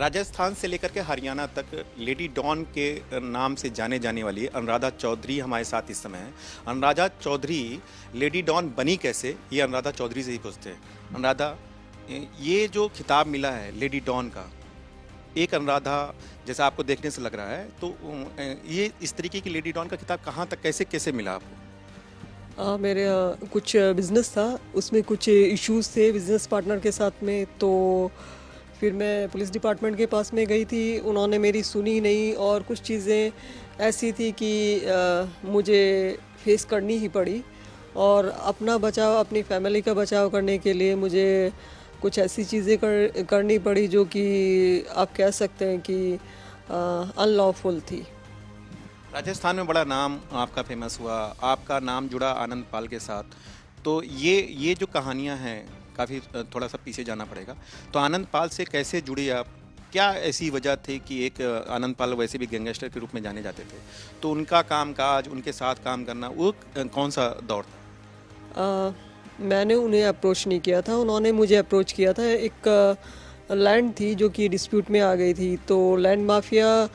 राजस्थान से लेकर के हरियाणा तक लेडी डॉन के नाम से जाने जाने वाली अनुराधा चौधरी हमारे साथ इस समय है। अनुराधा चौधरी लेडी डॉन बनी कैसे, ये अनुराधा चौधरी से ही पूछते हैं। अनुराधा, ये जो खिताब मिला है लेडी डॉन का, एक अनुराधा जैसा आपको देखने से लग रहा है, तो ये इस तरीके की लेडी डॉन का खिताब कहाँ तक कैसे कैसे मिला आपको? मेरे कुछ बिज़नेस था, उसमें कुछ इश्यूज थे बिज़नेस पार्टनर के साथ में। तो फिर मैं पुलिस डिपार्टमेंट के पास में गई थी, उन्होंने मेरी सुनी नहीं और कुछ चीज़ें ऐसी थी कि मुझे फेस करनी ही पड़ी। और अपना बचाव, अपनी फैमिली का बचाव करने के लिए मुझे कुछ ऐसी चीज़ें करनी पड़ी जो कि आप कह सकते हैं कि अनलॉफुल थी। राजस्थान में बड़ा नाम आपका फेमस हुआ, आपका नाम जुड़ा आनंद पाल के साथ। तो ये जो कहानियाँ हैं, काफ़ी थोड़ा सा पीछे जाना पड़ेगा। तो आनंद पाल से कैसे जुड़ी आप? क्या ऐसी वजह थी कि एक आनंद पाल वैसे भी गैंगस्टर के रूप में जाने जाते थे, तो उनका काम काज, उनके साथ काम करना, वो कौन सा दौर था? मैंने उन्हें अप्रोच नहीं किया था, उन्होंने मुझे अप्रोच किया था। एक लैंड थी जो कि डिस्प्यूट में आ गई थी, तो लैंड माफिया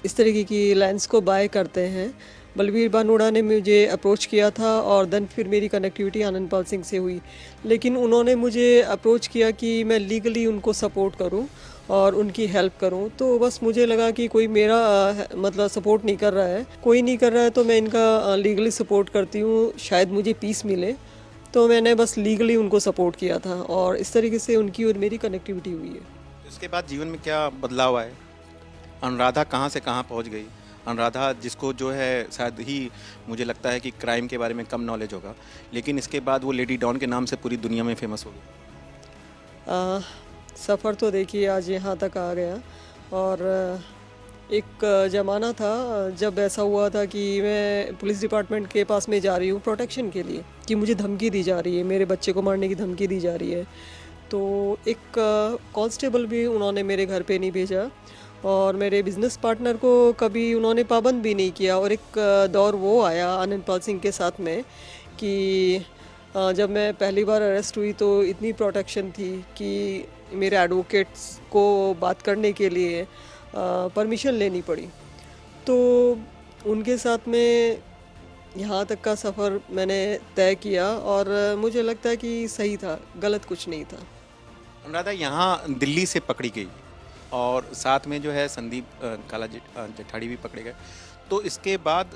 इस तरीके की लैंड्स को बाय करते हैं। बलबीर बानोड़ा ने मुझे अप्रोच किया था और देन फिर मेरी कनेक्टिविटी आनंद पाल सिंह से हुई। लेकिन उन्होंने मुझे अप्रोच किया कि मैं लीगली उनको सपोर्ट करूं और उनकी हेल्प करूं। तो बस मुझे लगा कि कोई मेरा मतलब सपोर्ट नहीं कर रहा है, कोई नहीं कर रहा है, तो मैं इनका लीगली सपोर्ट करती हूँ, शायद मुझे पीस मिले। तो मैंने बस लीगली उनको सपोर्ट किया था और इस तरीके से उनकी और मेरी कनेक्टिविटी हुई है। इसके बाद जीवन में क्या बदलाव आए? अनुराधा कहाँ से कहाँ पहुँच गई? अनुराधा जिसको जो है शायद ही मुझे लगता है कि क्राइम के बारे में कम नॉलेज होगा, लेकिन इसके बाद वो लेडी डॉन के नाम से पूरी दुनिया में फेमस हो गई। सफ़र तो देखिए आज यहाँ तक आ गया। और एक ज़माना था जब ऐसा हुआ था कि मैं पुलिस डिपार्टमेंट के पास में जा रही हूँ प्रोटेक्शन के लिए, कि मुझे धमकी दी जा रही है, मेरे बच्चे को मारने की धमकी दी जा रही है। तो एक कांस्टेबल भी उन्होंने मेरे घर पे नहीं भेजा और मेरे बिज़नेस पार्टनर को कभी उन्होंने पाबंद भी नहीं किया। और एक दौर वो आया आनंद पाल सिंह के साथ में कि जब मैं पहली बार अरेस्ट हुई तो इतनी प्रोटेक्शन थी कि मेरे एडवोकेट्स को बात करने के लिए परमिशन लेनी पड़ी। तो उनके साथ में यहाँ तक का सफ़र मैंने तय किया और मुझे लगता है कि सही था, गलत कुछ नहीं था। अनुराधा यहाँ दिल्ली से पकड़ी गई और साथ में जो है संदीप काला जेठाड़ी भी पकड़े गए। तो इसके बाद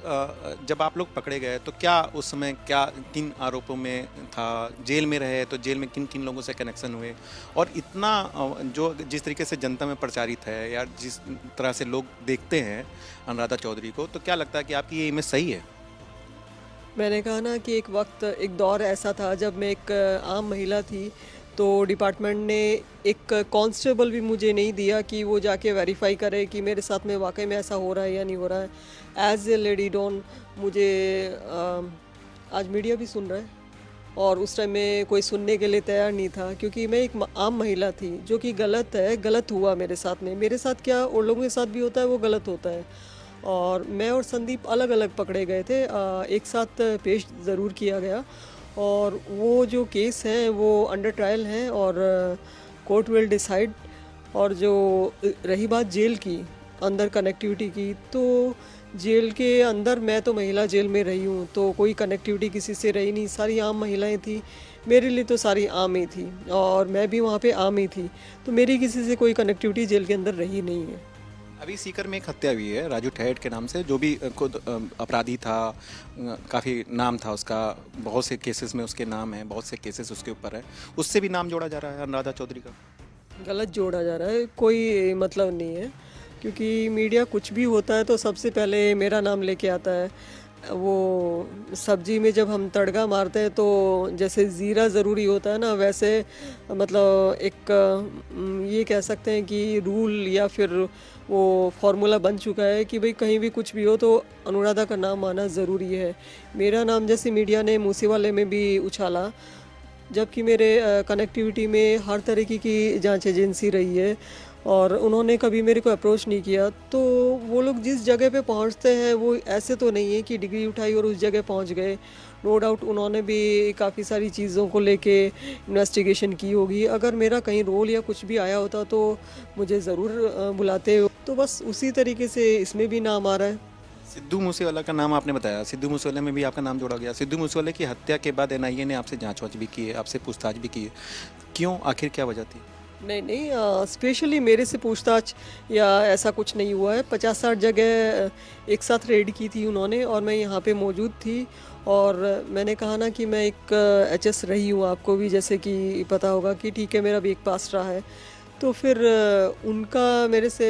जब आप लोग पकड़े गए तो क्या उस समय क्या किन आरोपों में था, जेल में रहे तो जेल में किन किन लोगों से कनेक्शन हुए, और इतना जो जिस तरीके से जनता में प्रचारित है या जिस तरह से लोग देखते हैं अनुराधा चौधरी को, तो क्या लगता है कि आपकी ये इमेज सही है? मैंने कहा ना कि एक वक्त, एक दौर ऐसा था जब मैं एक आम महिला थी, तो डिपार्टमेंट ने एक कांस्टेबल भी मुझे नहीं दिया कि वो जाके वेरीफाई करे कि मेरे साथ में वाकई में ऐसा हो रहा है या नहीं हो रहा है। एज ए लेडी डॉन मुझे आज मीडिया भी सुन रहा है और उस टाइम में कोई सुनने के लिए तैयार नहीं था, क्योंकि मैं एक आम महिला थी, जो कि गलत है, गलत हुआ मेरे साथ में। मेरे साथ क्या और लोगों के साथ भी होता है, वो गलत होता है। और मैं और संदीप अलग अलग पकड़े गए थे, एक साथ पेश ज़रूर किया गया। और वो जो केस हैं वो अंडर ट्रायल हैं और कोर्ट विल डिसाइड। और जो रही बात जेल की अंदर कनेक्टिविटी की, तो जेल के अंदर मैं तो महिला जेल में रही हूँ, तो कोई कनेक्टिविटी किसी से रही नहीं, सारी आम महिलाएं थी। मेरे लिए तो सारी आम ही थी और मैं भी वहाँ पे आम ही थी, तो मेरी किसी से कोई कनेक्टिविटी जेल के अंदर रही नहीं है। अभी सीकर में एक हत्या हुई है राजू ठेठ के नाम से, जो भी खुद अपराधी था, काफ़ी नाम था उसका, बहुत से केसेस में उसके नाम है, बहुत से केसेस उसके ऊपर है, उससे भी नाम जोड़ा जा रहा है अनुराधा चौधरी का। गलत जोड़ा जा रहा है, कोई मतलब नहीं है। क्योंकि मीडिया कुछ भी होता है तो सबसे पहले मेरा नाम लेके आता है। वो सब्जी में जब हम तड़का मारते हैं तो जैसे ज़ीरा ज़रूरी होता है ना, वैसे मतलब एक ये कह सकते हैं कि रूल या फिर वो फार्मूला बन चुका है कि भाई कहीं भी कुछ भी हो तो अनुराधा का नाम आना ज़रूरी है। मेरा नाम जैसे मीडिया ने मूसेवाले में भी उछाला, जबकि मेरे कनेक्टिविटी में हर तरीके की जांच एजेंसी रही है और उन्होंने कभी मेरे को अप्रोच नहीं किया। तो वो लोग जिस जगह पे पहुंचते हैं वो ऐसे तो नहीं है कि डिग्री उठाई और उस जगह पहुंच गए। नो डाउट उन्होंने भी काफ़ी सारी चीज़ों को लेके इन्वेस्टिगेशन की होगी। अगर मेरा कहीं रोल या कुछ भी आया होता तो मुझे ज़रूर बुलाते। तो बस उसी तरीके से इसमें भी नाम आ रहा है। सिद्धू मूसेवाला का नाम आपने बताया, सिद्धू मूसेवाला में भी आपका नाम जोड़ा गया। सिद्धू मूसेवाले की हत्या के बाद एनआईए ने आपसे जांच वाच भी की है, आपसे पूछताछ भी की है, क्यों, आखिर क्या वजह थी? नहीं नहीं, स्पेशली मेरे से पूछताछ या ऐसा कुछ नहीं हुआ है। 50-60 जगह एक साथ रेड की थी उन्होंने और मैं यहाँ पे मौजूद थी। और मैंने कहा ना कि मैं एक एचएस रही हूँ, आपको भी जैसे कि पता होगा कि ठीक है, मेरा भी एक पास रहा है। तो फिर उनका मेरे से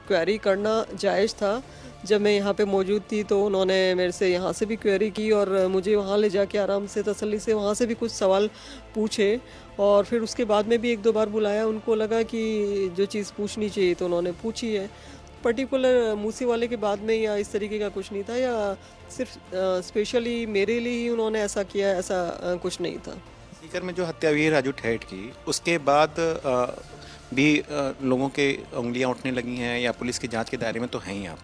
क्वेरी करना जायज़ था। जब मैं यहाँ पे मौजूद थी तो उन्होंने मेरे से यहाँ से भी क्वेरी की और मुझे वहाँ ले जाके आराम से तसल्ली से वहाँ से भी कुछ सवाल पूछे। और फिर उसके बाद में भी 1-2 बार बुलाया, उनको लगा कि जो चीज़ पूछनी चाहिए तो उन्होंने पूछी है। पर्टिकुलर मूसी वाले के बाद में या इस तरीके का कुछ नहीं था, या सिर्फ स्पेशली मेरे लिए ही उन्होंने ऐसा किया, ऐसा कुछ नहीं था। सीकर में जो हत्या हुई है राजू ठेठ की, उसके बाद भी लोगों के उंगलियां उठने लगी हैं या पुलिस की जांच के दायरे में तो हैं ही आप।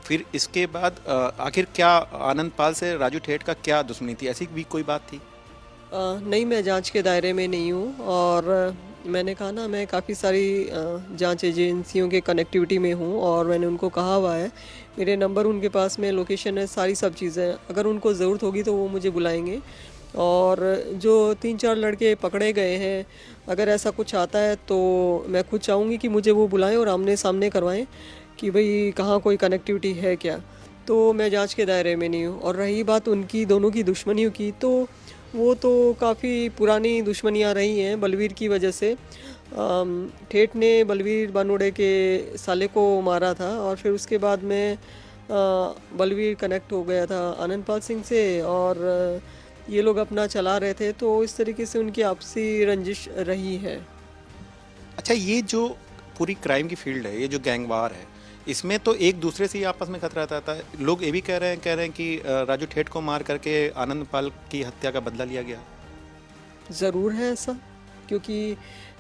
फिर इसके बाद आखिर क्या आनंद पाल से राजू ठेठ का क्या दुश्मनी थी, ऐसी भी कोई बात थी? नहीं, मैं जांच के दायरे में नहीं हूँ। और मैंने कहा ना, मैं काफ़ी सारी जांच एजेंसियों के कनेक्टिविटी में हूँ और मैंने उनको कहा हुआ है, मेरे नंबर उनके पास में, लोकेशन है, सारी सब चीज़ें। अगर उनको ज़रूरत होगी तो वो मुझे बुलाएंगे। और जो 3-4 लड़के पकड़े गए हैं, अगर ऐसा कुछ आता है तो मैं खुद चाहूँगी कि मुझे वो बुलाएं और आमने सामने करवाएं कि भाई कहाँ कोई कनेक्टिविटी है क्या। तो मैं जांच के दायरे में नहीं हूँ। और रही बात उनकी दोनों की दुश्मनियों की, तो वो तो काफ़ी पुरानी दुश्मनियाँ रही हैं बलवीर की वजह से। ठेठ ने बलवीर बानोड़े के साले को मारा था और फिर उसके बाद में बलवीर कनेक्ट हो गया था आनंद पाल सिंह से और ये लोग अपना चला रहे थे। तो इस तरीके से उनकी आपसी रंजिश रही है। अच्छा, ये जो पूरी क्राइम की फील्ड है, ये जो गैंगवार है, इसमें तो एक दूसरे से ही आपस में खतरा रहता है। लोग ये भी कह रहे हैं कि राजू ठेठ को मार करके आनंद पाल की हत्या का बदला लिया गया। ज़रूर है ऐसा, क्योंकि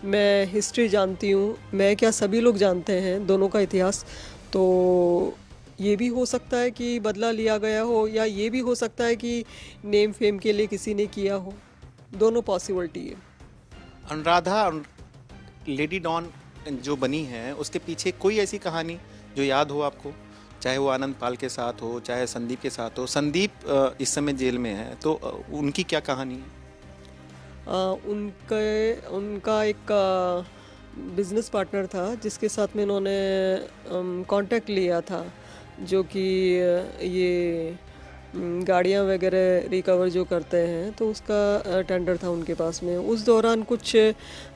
मैं हिस्ट्री जानती हूँ, मैं क्या सभी लोग जानते हैं दोनों का इतिहास। तो ये भी हो सकता है कि बदला लिया गया हो, या ये भी हो सकता है कि नेम फेम के लिए किसी ने किया हो। दोनों पॉसिबिलिटी है। अनुराधा लेडी डॉन जो बनी है, उसके पीछे कोई ऐसी कहानी जो याद हो आपको, चाहे वो आनंद पाल के साथ हो, चाहे संदीप के साथ हो? संदीप इस समय जेल में है, तो उनकी क्या कहानी है? उनका एक बिजनेस पार्टनर था जिसके साथ में इन्होंने कांटेक्ट लिया था, जो कि ये गाड़ियाँ वगैरह रिकवर जो करते हैं, तो उसका टेंडर था उनके पास में। उस दौरान कुछ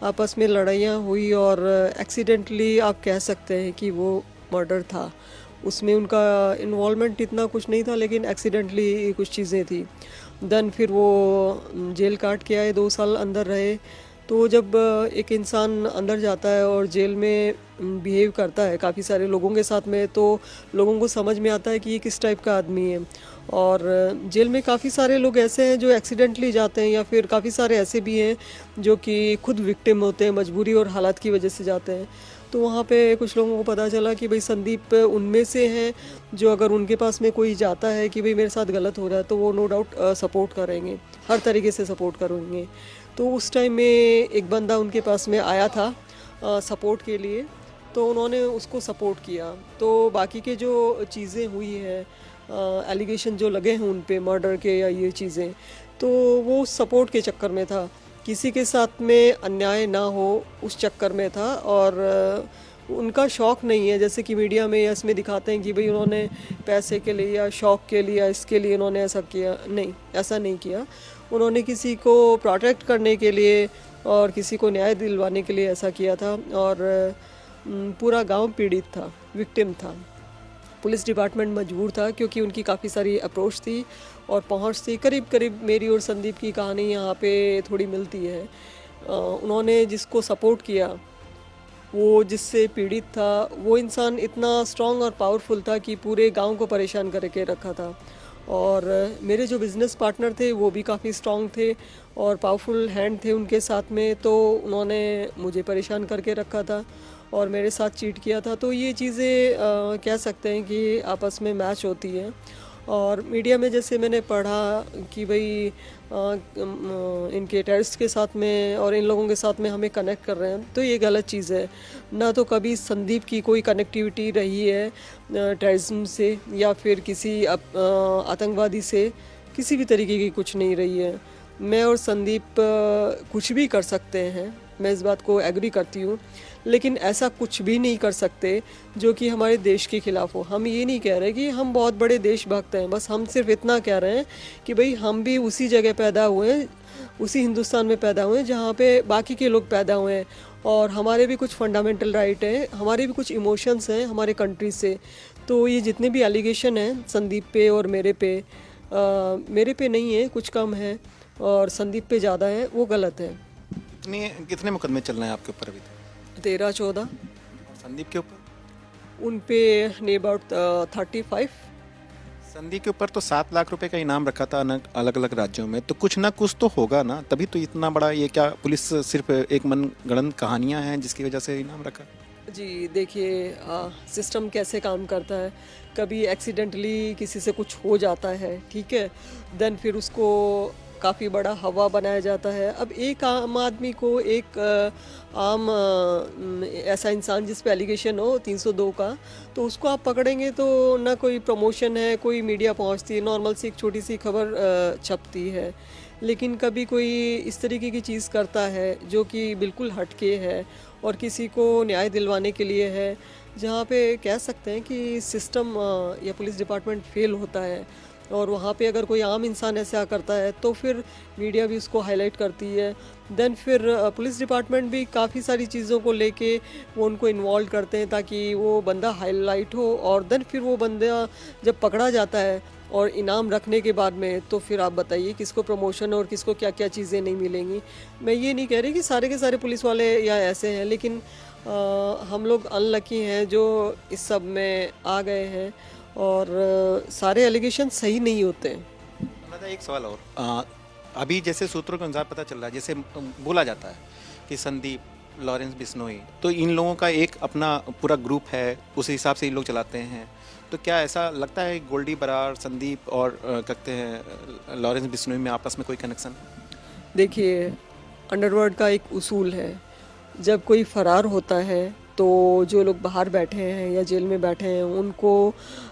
आपस में लड़ाइयाँ हुई और एक्सीडेंटली आप कह सकते हैं कि वो मर्डर था। उसमें उनका इन्वॉल्वमेंट इतना कुछ नहीं था, लेकिन एक्सीडेंटली कुछ चीज़ें थी। देन फिर वो जेल काट के आए, 2 साल अंदर रहे। तो जब एक इंसान अंदर जाता है और जेल में बिहेव करता है काफ़ी सारे लोगों के साथ में, तो लोगों को समझ में आता है कि ये किस टाइप का आदमी है। और जेल में काफ़ी सारे लोग ऐसे हैं जो एक्सीडेंटली जाते हैं, या फिर काफ़ी सारे ऐसे भी हैं जो कि खुद विक्टिम होते हैं, मजबूरी और हालात की वजह से जाते हैं। तो वहाँ पे कुछ लोगों को पता चला कि भाई संदीप उनमें से हैं जो अगर उनके पास में कोई जाता है कि भाई मेरे साथ गलत हो रहा है, तो वो नो डाउट सपोर्ट करेंगे, हर तरीके से सपोर्ट करेंगे। तो उस टाइम में एक बंदा उनके पास में आया था सपोर्ट के लिए, तो उन्होंने उसको सपोर्ट किया। तो बाकी के जो चीज़ें हुई है, एलिगेशन जो लगे हैं उन पे मर्डर के या ये चीज़ें, तो वो सपोर्ट के चक्कर में था, किसी के साथ में अन्याय ना हो उस चक्कर में था। और उनका शौक़ नहीं है जैसे कि मीडिया में या इसमें दिखाते हैं कि भाई उन्होंने पैसे के लिए या शौक़ के लिए या इसके लिए उन्होंने ऐसा किया। नहीं, ऐसा नहीं किया। उन्होंने किसी को प्रोटेक्ट करने के लिए और किसी को न्याय दिलवाने के लिए ऐसा किया था। और पूरा गांव पीड़ित था, विक्टिम था। पुलिस डिपार्टमेंट मजबूर था क्योंकि उनकी काफ़ी सारी अप्रोच थी और पहुंच थी। करीब करीब मेरी और संदीप की कहानी यहाँ पे थोड़ी मिलती है। उन्होंने जिसको सपोर्ट किया, वो जिससे पीड़ित था, वो इंसान इतना स्ट्रॉन्ग और पावरफुल था कि पूरे गांव को परेशान करके रखा था। और मेरे जो बिज़नेस पार्टनर थे वो भी काफ़ी स्ट्रांग थे और पावरफुल हैंड थे उनके साथ में, तो उन्होंने मुझे परेशान करके रखा था और मेरे साथ चीट किया था। तो ये चीज़ें कह सकते हैं कि आपस में मैच होती हैं। और मीडिया में जैसे मैंने पढ़ा कि भाई इनके टेररिस्ट के साथ में और इन लोगों के साथ में हमें कनेक्ट कर रहे हैं, तो ये गलत चीज़ है। ना तो कभी संदीप की कोई कनेक्टिविटी रही है टेररिज्म से या फिर किसी आतंकवादी से, किसी भी तरीके की कुछ नहीं रही है। मैं और संदीप कुछ भी कर सकते हैं, मैं इस बात को एग्री करती हूँ, लेकिन ऐसा कुछ भी नहीं कर सकते जो कि हमारे देश के खिलाफ हो। हम ये नहीं कह रहे कि हम बहुत बड़े देशभक्त हैं, बस हम सिर्फ इतना कह रहे हैं कि भाई हम भी उसी जगह पैदा हुए हैं, उसी हिंदुस्तान में पैदा हुए हैं जहाँ पे बाकी के लोग पैदा हुए हैं, और हमारे भी कुछ फंडामेंटल राइट हैं, हमारे भी कुछ इमोशंस हैं हमारे कंट्री से। तो ये जितने भी एलिगेशन हैं संदीप पे और मेरे पे नहीं है, कुछ कम है और संदीप पे ज़्यादा है, वो गलत है। कितने मुकदमे चल रहे हैं आपके ऊपर अभी तक? 13-14। और संदीप के ऊपर? उन पे नियर अबाउट 35। संदीप के ऊपर तो 7 लाख रुपए का इनाम रखा था अलग अलग राज्यों में, तो कुछ ना कुछ तो होगा ना, तभी तो इतना बड़ा। ये क्या पुलिस सिर्फ एक मनगढ़ंत कहानियां हैं जिसकी वजह से इनाम रखा? जी देखिए, सिस्टम कैसे काम करता है, कभी एक्सीडेंटली किसी से कुछ हो जाता है, ठीक है, देन फिर उसको काफ़ी बड़ा हवा बनाया जाता है। अब एक आम आदमी को, एक ऐसा इंसान जिस पे एलिगेशन हो 302 का, तो उसको आप पकड़ेंगे तो ना कोई प्रमोशन है, कोई मीडिया पहुंचती है, नॉर्मल सी एक छोटी सी खबर छपती है। लेकिन कभी कोई इस तरीके की चीज़ करता है जो कि बिल्कुल हटके है और किसी को न्याय दिलवाने के लिए है, जहाँ पे कह सकते हैं कि सिस्टम या पुलिस डिपार्टमेंट फेल होता है, और वहाँ पे अगर कोई आम इंसान ऐसा करता है तो फिर मीडिया भी उसको हाईलाइट करती है। देन फिर पुलिस डिपार्टमेंट भी काफ़ी सारी चीज़ों को लेके वो उनको इन्वॉल्व करते हैं ताकि वो बंदा हाईलाइट हो, और देन फिर वो बंदा जब पकड़ा जाता है और इनाम रखने के बाद में, तो फिर आप बताइए किसको प्रमोशन और किसको क्या क्या चीज़ें नहीं मिलेंगी। मैं ये नहीं कह रही कि सारे के सारे पुलिस वाले या ऐसे हैं, लेकिन हम लोग अनलकी हैं जो इस सब में आ गए हैं, और सारे एलिगेशन सही नहीं होते हैं। मतलब एक सवाल और, अभी जैसे सूत्रों के अनुसार पता चल रहा है, जैसे बोला जाता है कि संदीप, लॉरेंस बिश्नोई, तो इन लोगों का एक अपना पूरा ग्रुप है, उस हिसाब से ये लोग चलाते हैं। तो क्या ऐसा लगता है गोल्डी बरार, संदीप और कहते हैं लॉरेंस बिश्नोई में आपस में कोई कनेक्शन? देखिए, अंडरवर्ल्ड का एक उसूल है, जब कोई फरार होता है तो जो लोग बाहर बैठे हैं या जेल में बैठे हैं उनको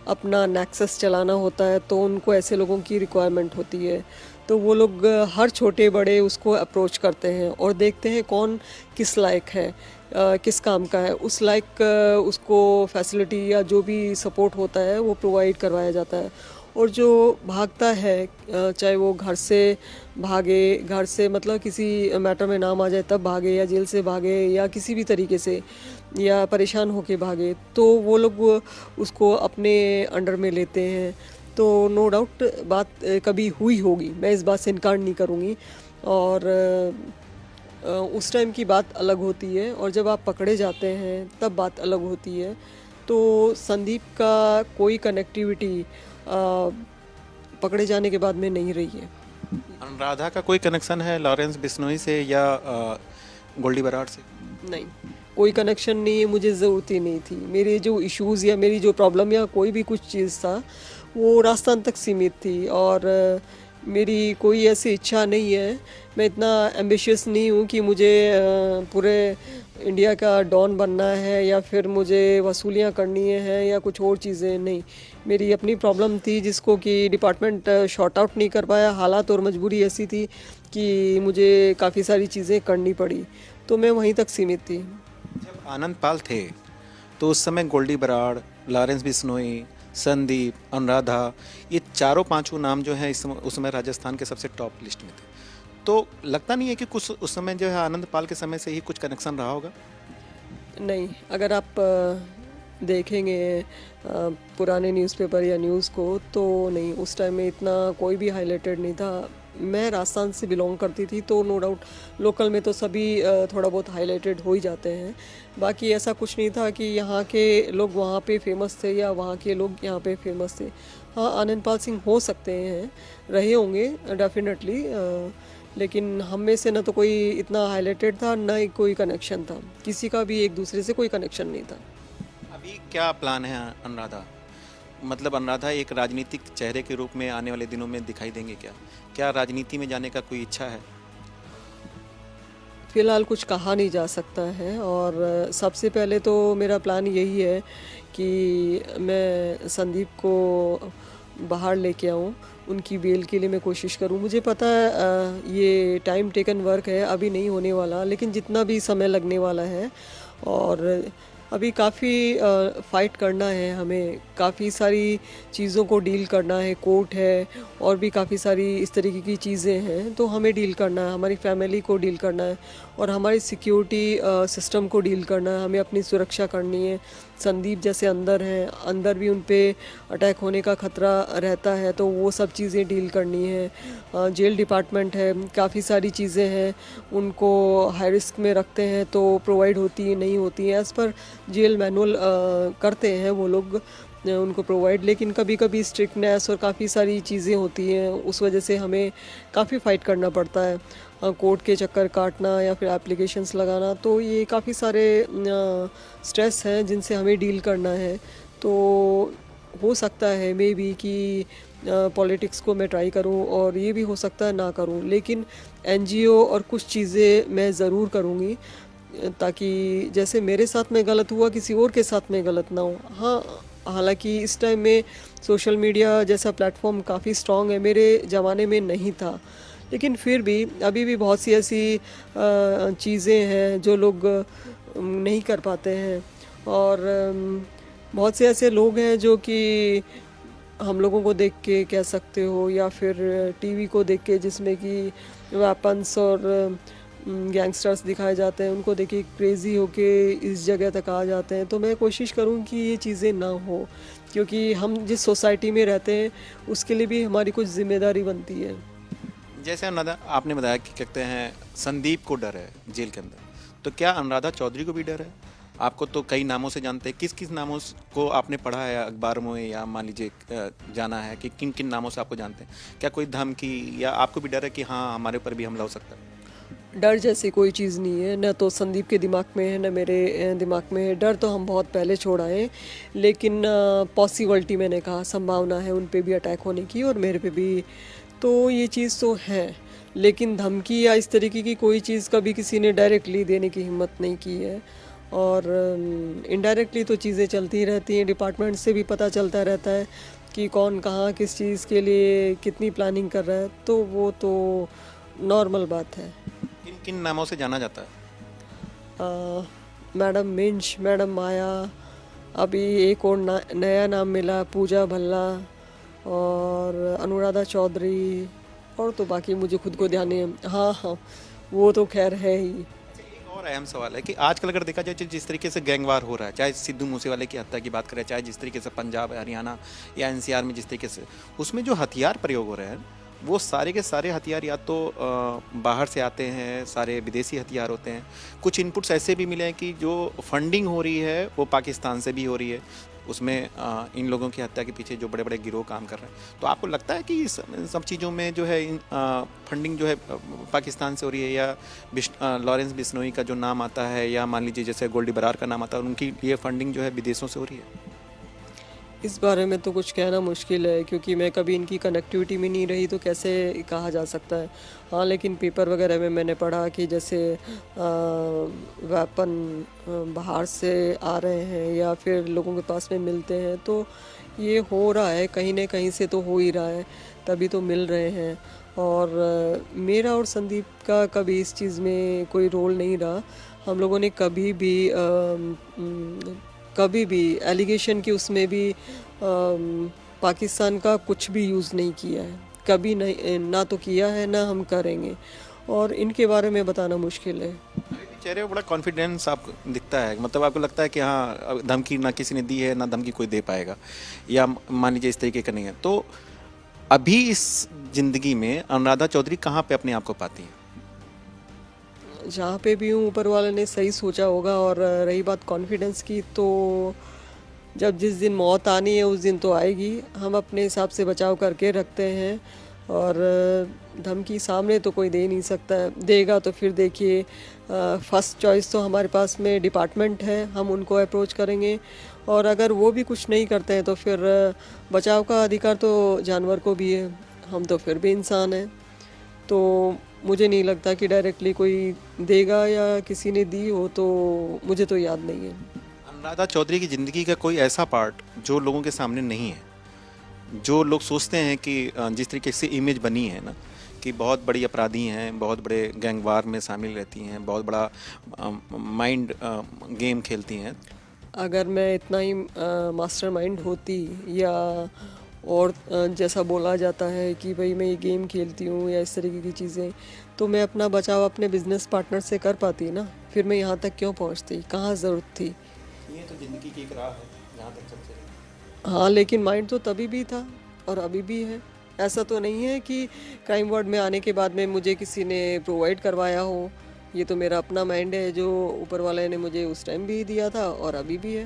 अपना नेक्सस चलाना होता है, तो उनको ऐसे लोगों की रिक्वायरमेंट होती है। तो वो लोग हर छोटे बड़े उसको अप्रोच करते हैं और देखते हैं कौन किस लायक है, किस काम का है, उस लायक उसको फैसिलिटी या जो भी सपोर्ट होता है वो प्रोवाइड करवाया जाता है। और जो भागता है, चाहे वो घर से भागे, घर से मतलब किसी मैटर में नाम आ जाए तब भागे, या जेल से भागे, या किसी भी तरीके से, या परेशान होके भागे, तो वो लोग उसको अपने अंडर में लेते हैं। तो नो डाउट बात कभी हुई होगी, मैं इस बात से इनकार नहीं करूँगी, और उस टाइम की बात अलग होती है, और जब आप पकड़े जाते हैं तब बात अलग होती है। तो संदीप का कोई कनेक्टिविटी पकड़े जाने के बाद में नहीं रही है। अनुराधा का कोई कनेक्शन है लॉरेंस बिश्नोई से या गोल्डी बरार से? नहीं, कोई कनेक्शन नहीं है, मुझे ज़रूरत ही नहीं थी। मेरे जो इश्यूज़ या मेरी जो प्रॉब्लम या कोई भी कुछ चीज़ था वो राजस्थान तक सीमित थी, और मेरी कोई ऐसी इच्छा नहीं है, मैं इतना एम्बिशियस नहीं हूँ कि मुझे पूरे इंडिया का डॉन बनना है या फिर मुझे वसूलियाँ करनी है या कुछ और चीज़ें। नहीं, मेरी अपनी प्रॉब्लम थी जिसको कि डिपार्टमेंट शॉर्ट आउट नहीं कर पाया। हालात और मजबूरी ऐसी थी कि मुझे काफ़ी सारी चीज़ें करनी पड़ी, तो मैं वहीं तक सीमित थी। जब आनंद पाल थे तो उस समय गोल्डी बराड़, लॉरेंस बिश्नोई, संदीप, अनुराधा, ये चारों पांचों नाम जो है उस समय राजस्थान के सबसे टॉप लिस्ट में थे। तो लगता नहीं है कि कुछ उस समय जो है आनंद पाल के समय से ही कुछ कनेक्शन रहा होगा? नहीं, अगर आप देखेंगे पुराने न्यूज़पेपर या न्यूज़ को, तो नहीं, उस टाइम में इतना कोई भी हाईलाइटेड नहीं था। मैं राजस्थान से बिलोंग करती थी, तो नो डाउट लोकल में तो सभी थोड़ा बहुत हाईलाइटेड हो ही जाते हैं। बाकी ऐसा कुछ नहीं था कि यहाँ के लोग वहाँ पे फेमस थे या वहाँ के लोग यहाँ पे फेमस थे। हाँ, आनंदपाल सिंह हो सकते हैं, रहे होंगे डेफ़िनेटली, लेकिन हम में से ना तो कोई इतना हाइलाइटेड था, ना ही कोई कनेक्शन था। किसी का भी एक दूसरे से कोई कनेक्शन नहीं था। अभी क्या प्लान है अनुराधा? मतलब अनुराधा एक राजनीतिक चेहरे के रूप में आने वाले दिनों में दिखाई देंगे क्या? क्या राजनीति में जाने का कोई इच्छा है? फ़िलहाल कुछ कहा नहीं जा सकता है, और सबसे पहले तो मेरा प्लान यही है कि मैं संदीप को बाहर लेके आऊँ, उनकी बेल के लिए मैं कोशिश करूँ। मुझे पता है ये टाइम टेकन वर्क है, अभी नहीं होने वाला, लेकिन जितना भी समय लगने वाला है, और अभी काफ़ी फ़ाइट करना है हमें, काफ़ी सारी चीज़ों को डील करना है, कोर्ट है और भी काफ़ी सारी इस तरीके की चीज़ें हैं, तो हमें डील करना है, हमारी फैमिली को डील करना है और हमारी सिक्योरिटी सिस्टम को डील करना है, हमें अपनी सुरक्षा करनी है। संदीप जैसे अंदर हैं, अंदर भी उन पे अटैक होने का ख़तरा रहता है, तो वो सब चीज़ें डील करनी है। जेल डिपार्टमेंट है, काफ़ी सारी चीज़ें हैं, उनको हाई रिस्क में रखते हैं तो प्रोवाइड होती है, नहीं होती हैं, एज़ पर जेल मैनुअल करते हैं वो लोग उनको प्रोवाइड, लेकिन कभी कभी स्ट्रिक्टनेस और काफ़ी सारी चीज़ें होती हैं, उस वजह से हमें काफ़ी फ़ाइट करना पड़ता है। कोर्ट के चक्कर काटना या फिर एप्लीकेशंस लगाना, तो ये काफ़ी सारे स्ट्रेस हैं जिनसे हमें डील करना है। तो हो सकता है मे बी कि पॉलिटिक्स को मैं ट्राई करूं, और ये भी हो सकता है ना करूं, लेकिन एनजीओ और कुछ चीज़ें मैं ज़रूर करूंगी, ताकि जैसे मेरे साथ में गलत हुआ किसी और के साथ में गलत ना हो। हाँ, हालांकि इस टाइम में सोशल मीडिया जैसा प्लेटफॉर्म काफ़ी स्ट्रॉन्ग है, मेरे ज़माने में नहीं था, लेकिन फिर भी अभी भी बहुत सी ऐसी चीज़ें हैं जो लोग नहीं कर पाते हैं, और बहुत से ऐसे लोग हैं जो कि हम लोगों को देख के कह सकते हो, या फिर टीवी को देख के जिसमें कि वेपन्स और गैंगस्टर्स दिखाए जाते हैं, उनको देख के क्रेज़ी होके इस जगह तक आ जाते हैं। तो मैं कोशिश करूँ कि ये चीज़ें ना हो, क्योंकि हम जिस सोसाइटी में रहते हैं उसके लिए भी हमारी कुछ ज़िम्मेदारी बनती है। जैसे अनुराधा आपने बताया कि कहते हैं संदीप को डर है जेल के अंदर, तो क्या अनुराधा चौधरी को भी डर है? आपको तो कई नामों से जानते हैं, किस किस नामों को आपने पढ़ा है अखबारों में, या मान लीजिए जाना है कि किन किन नामों से आपको जानते हैं? क्या कोई धमकी या आपको भी डर है कि हाँ हमारे ऊपर भी हमला हो सकता है? डर जैसी कोई चीज़ नहीं है, न तो संदीप के दिमाग में है, न मेरे दिमाग में है। डर तो हम बहुत पहले छोड़ आए हैं, लेकिन पॉसिबिलिटी मैंने कहा, संभावना है उन पे भी अटैक होने की और मेरे पे भी, तो ये चीज़ तो है। लेकिन धमकी या इस तरीके की कोई चीज़ कभी किसी ने डायरेक्टली देने की हिम्मत नहीं की है, और इनडायरेक्टली तो चीज़ें चलती रहती हैं, डिपार्टमेंट से भी पता चलता रहता है कि कौन कहाँ किस चीज़ के लिए कितनी प्लानिंग कर रहा है, तो वो तो नॉर्मल बात है। किन किन नामों से जाना जाता है? मैडम मिंच, मैडम माया, अभी एक और नया नाम मिला, पूजा भल्ला और अनुराधा चौधरी, और तो बाकी मुझे खुद को ध्यान नहीं है। हाँ हाँ, वो तो खैर है ही। एक और अहम सवाल है कि आजकल अगर देखा जाए जिस तरीके से गैंगवार हो रहा है, चाहे सिद्धू मूसेवाले की हत्या की बात करें, चाहे जिस तरीके से पंजाब हरियाणा या एनसीआर में जिस तरीके से उसमें जो हथियार प्रयोग हो रहे हैं, वो सारे के सारे हथियार या तो बाहर से आते हैं, सारे विदेशी हथियार होते हैं। कुछ इनपुट्स ऐसे भी मिले हैं कि जो फंडिंग हो रही है वो पाकिस्तान से भी हो रही है, उसमें इन लोगों की हत्या के पीछे जो बड़े बड़े गिरोह काम कर रहे हैं। तो आपको लगता है कि इस सब चीज़ों में जो है फंडिंग जो है पाकिस्तान से हो रही है, या लॉरेंस बिश्नोई का जो नाम आता है, या मान लीजिए जैसे गोल्डी बरार का नाम आता है, उनकी ये फंडिंग जो है विदेशों से हो रही है? इस बारे में तो कुछ कहना मुश्किल है, क्योंकि मैं कभी इनकी कनेक्टिविटी में नहीं रही, तो कैसे कहा जा सकता है। हाँ, लेकिन पेपर वगैरह में मैंने पढ़ा कि जैसे वेपन बाहर से आ रहे हैं या फिर लोगों के पास में मिलते हैं, तो ये हो रहा है, कहीं ना कहीं से तो हो ही रहा है, तभी तो मिल रहे हैं। और मेरा और संदीप का कभी इस चीज़ में कोई रोल नहीं रहा। हम लोगों ने कभी भी एलिगेशन की उसमें भी पाकिस्तान का कुछ भी यूज़ नहीं किया है, कभी नहीं, ना तो किया है ना हम करेंगे, और इनके बारे में बताना मुश्किल है। चेहरे पर बड़ा कॉन्फिडेंस आपको दिखता है, मतलब आपको लगता है कि हाँ अब धमकी ना किसी ने दी है, ना धमकी कोई दे पाएगा, या मान लीजिए इस तरीके का नहीं है। तो अभी इस जिंदगी में अनुराधा चौधरी कहाँ पे अपने आप को पाती है? जहाँ पे भी हूँ ऊपर वाले ने सही सोचा होगा, और रही बात कॉन्फिडेंस की, तो जब जिस दिन मौत आनी है उस दिन तो आएगी, हम अपने हिसाब से बचाव करके रखते हैं। और धमकी सामने तो कोई दे नहीं सकता है, देगा तो फिर देखिए फर्स्ट चॉइस तो हमारे पास में डिपार्टमेंट है, हम उनको अप्रोच करेंगे। और अगर वो भी कुछ नहीं करते हैं तो फिर बचाव का अधिकार तो जानवर को भी है, हम तो फिर भी इंसान हैं। तो मुझे नहीं लगता कि डायरेक्टली कोई देगा या किसी ने दी हो, तो मुझे तो याद नहीं है। अनुराधा चौधरी की ज़िंदगी का कोई ऐसा पार्ट जो लोगों के सामने नहीं है, जो लोग सोचते हैं कि जिस तरीके से इमेज बनी है ना कि बहुत बड़ी अपराधी हैं, बहुत बड़े गैंगवार में शामिल रहती हैं, बहुत बड़ा माइंड गेम खेलती हैं। अगर मैं इतना ही मास्टरमाइंड होती या और जैसा बोला जाता है कि भाई मैं ये गेम खेलती हूँ या इस तरीके की चीज़ें, तो मैं अपना बचाव अपने बिजनेस पार्टनर से कर पाती ना। फिर मैं यहाँ तक क्यों पहुँचती, कहाँ ज़रूरत थी। ये तो ज़िंदगी की एक राह है जहाँ तक चलते रहे। हाँ, लेकिन माइंड तो तभी भी था और अभी भी है। ऐसा तो नहीं है कि क्राइम वर्ड में आने के बाद में मुझे किसी ने प्रोवाइड करवाया हो। ये तो मेरा अपना माइंड है जो ऊपर वाले ने मुझे उस टाइम भी दिया था और अभी भी है।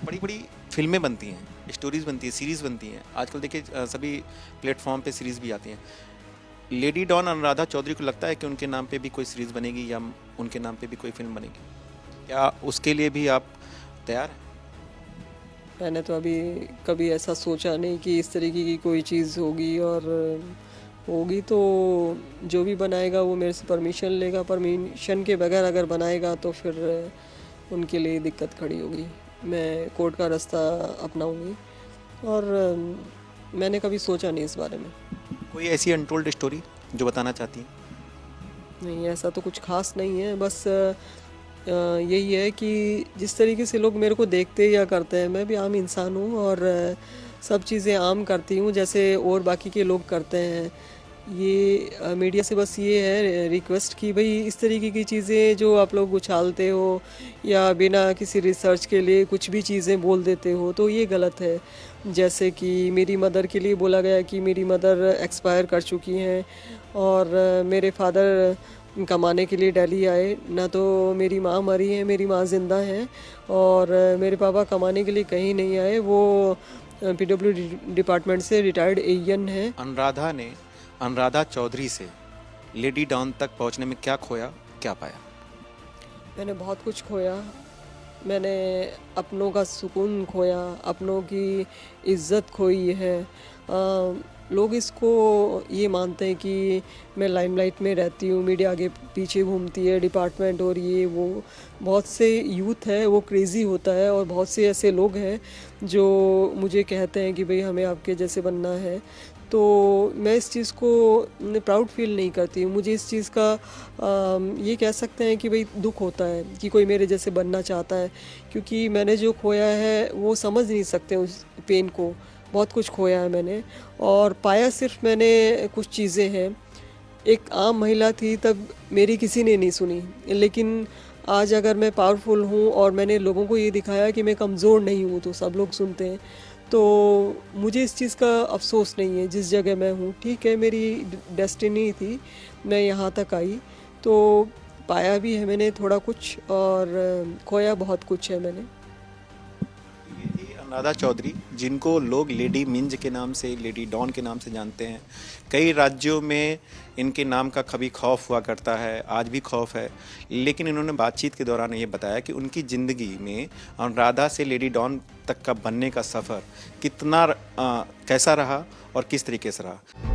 बड़ी बड़ी फिल्में बनती हैं, स्टोरीज बनती है, सीरीज़ बनती हैं। आजकल देखिए सभी प्लेटफॉर्म पे सीरीज़ भी आती हैं। लेडी डॉन अनुराधा चौधरी को लगता है कि उनके नाम पे भी कोई सीरीज़ बनेगी या उनके नाम पे भी कोई फिल्म बनेगी? क्या उसके लिए भी आप तैयार हैं? मैंने तो अभी कभी ऐसा सोचा नहीं कि इस तरीके की कोई चीज़ होगी, और होगी तो जो भी बनाएगा वो मेरे से परमिशन लेगा। परमिशन के बगैर अगर बनाएगा तो फिर उनके लिए दिक्कत खड़ी होगी। मैं कोर्ट का रास्ता अपनाऊंगी, और मैंने कभी सोचा नहीं इस बारे में। कोई ऐसी अनटोल्ड स्टोरी जो बताना चाहती हैं? नहीं, ऐसा तो कुछ खास नहीं है, बस यही है कि जिस तरीके से लोग मेरे को देखते या करते हैं, मैं भी आम इंसान हूँ और सब चीज़ें आम करती हूँ जैसे और बाकी के लोग करते हैं। ये मीडिया से बस ये है रिक्वेस्ट कि भाई इस तरीके की चीज़ें जो आप लोग उछालते हो या बिना किसी रिसर्च के लिए कुछ भी चीज़ें बोल देते हो, तो ये गलत है। जैसे कि मेरी मदर के लिए बोला गया कि मेरी मदर एक्सपायर कर चुकी हैं और मेरे फादर कमाने के लिए दिल्ली आए, ना तो मेरी माँ मरी है, मेरी माँ ज़िंदा है, और मेरे पापा कमाने के लिए कहीं नहीं आए। वो पीडब्ल्यू डिपार्टमेंट से रिटायर्ड एएन है। अनुराधा चौधरी से लेडी डॉन तक पहुंचने में क्या खोया, क्या पाया? मैंने बहुत कुछ खोया। मैंने अपनों का सुकून खोया, अपनों की इज्जत खोई है। लोग इसको ये मानते हैं कि मैं लाइमलाइट में रहती हूँ, मीडिया आगे पीछे घूमती है, डिपार्टमेंट और ये वो। बहुत से यूथ है वो क्रेज़ी होता है, और बहुत से ऐसे लोग हैं जो मुझे कहते हैं कि भाई हमें आपके जैसे बनना है। तो मैं इस चीज़ को प्राउड फील नहीं करती हूँ। मुझे इस चीज़ का ये कह सकते हैं कि भाई दुख होता है कि कोई मेरे जैसे बनना चाहता है, क्योंकि मैंने जो खोया है वो समझ नहीं सकते उस पेन को। बहुत कुछ खोया है मैंने, और पाया सिर्फ मैंने कुछ चीज़ें हैं। एक आम महिला थी तब मेरी किसी ने नहीं सुनी, लेकिन आज अगर मैं पावरफुल हूँ और मैंने लोगों को ये दिखाया कि मैं कमज़ोर नहीं हूँ, तो सब लोग सुनते हैं। तो मुझे इस चीज़ का अफसोस नहीं है जिस जगह मैं हूँ। ठीक है, मेरी डेस्टिनी थी, मैं यहाँ तक आई, तो पाया भी है मैंने थोड़ा कुछ, और खोया बहुत कुछ है मैंने। ये थी अनुराधा चौधरी, जिनको लोग लेडी मिंज के नाम से, लेडी डॉन के नाम से जानते हैं। कई राज्यों में इनके नाम का कभी खौफ हुआ करता है, आज भी खौफ है, लेकिन इन्होंने बातचीत के दौरान ये बताया कि उनकी ज़िंदगी में अनुराधा से लेडी डॉन तक का बनने का सफ़र कितना कैसा रहा और किस तरीके से रहा।